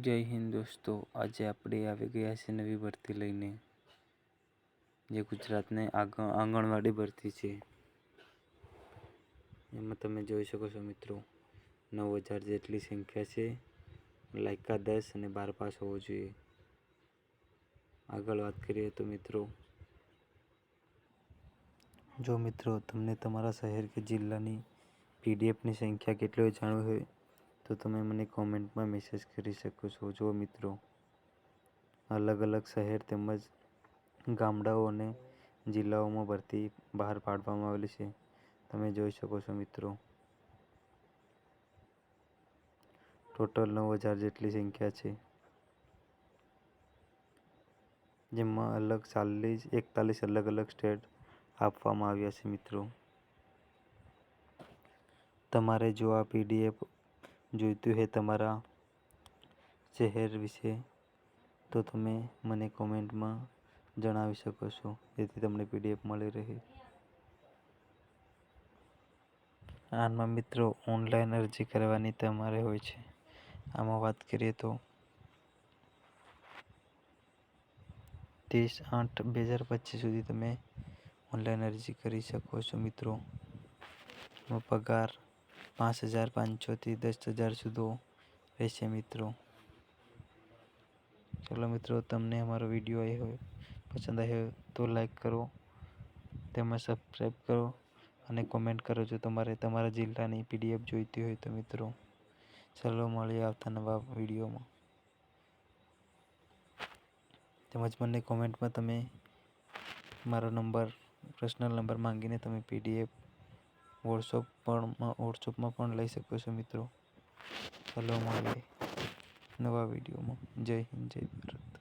જય હિન્દ દોસ્તો, આજે આપણે આવી ગયા છે નવી ભરતી લઈને, જે ગુજરાતને આંગણવાડી ભરતી છે. એમાં તમે જોઈ શકો છો મિત્રો, 9,000 જેટલી સંખ્યા છે. લાયકાત 10 અને 12 પાસ હોવો જોઈએ. આગળ વાત કરીએ તો મિત્રો, જો મિત્રો તમને તમારા શહેર કે જિલ્લાની પીડીએફની સંખ્યા કેટલી હોય જાણવી હોય તો તમે મને કોમેન્ટમાં મેસેજ કરી શકો છો. જો મિત્રો, અલગ અલગ શહેર તેમજ ગામડાઓ અને જિલ્લાઓમાં ભરતી બહાર પાડવામાં આવેલી છે. તમે જોઈ શકો છો મિત્રો, ટોટલ 9,000 જેટલી સંખ્યા છે, જેમાં 41 અલગ અલગ સ્ટેટ આપવામાં આવ્યા છે. મિત્રો, તમારે જો આ પીડીએફ જોઈતું હોય તમારા શહેર વિશે તો તમે મને કોમેન્ટમાં જણાવી શકો છો, જેથી તમને પીડીએફ મળી રહે. આમાં મિત્રો ઓનલાઈન અરજી કરવાની તમારે હોય છે. આમાં વાત કરીએ તો 30/8/2025 સુધી તમે ઓનલાઈન અરજી કરી શકો છો. મિત્રો, પગાર 5,500 થી 10,000 સુધી રહેશે. મિત્રો, ચલો મિત્રો, તમને અમારો વિડીયો પસંદ આવ્યો તો લાઈક કરો, તેમજ સબસ્ક્રાઈબ કરો અને કોમેન્ટ કરો જો તમારે તમારા જિલ્લાની પીડીએફ જોઈતી હોય તો. મિત્રો, ચલો મળીએ આવતા નવા વિડીયોમાં. તેમજ મને કોમેન્ટમાં તમે મારો પર્સનલ નંબર માંગીને તમે પીડીએફ વોટ્સઅપમાં પણ લઈ શકો છો. મિત્રો, ચલો મળીએ નવા વિડીયોમાં. જય હિન્દ, જય ભારત.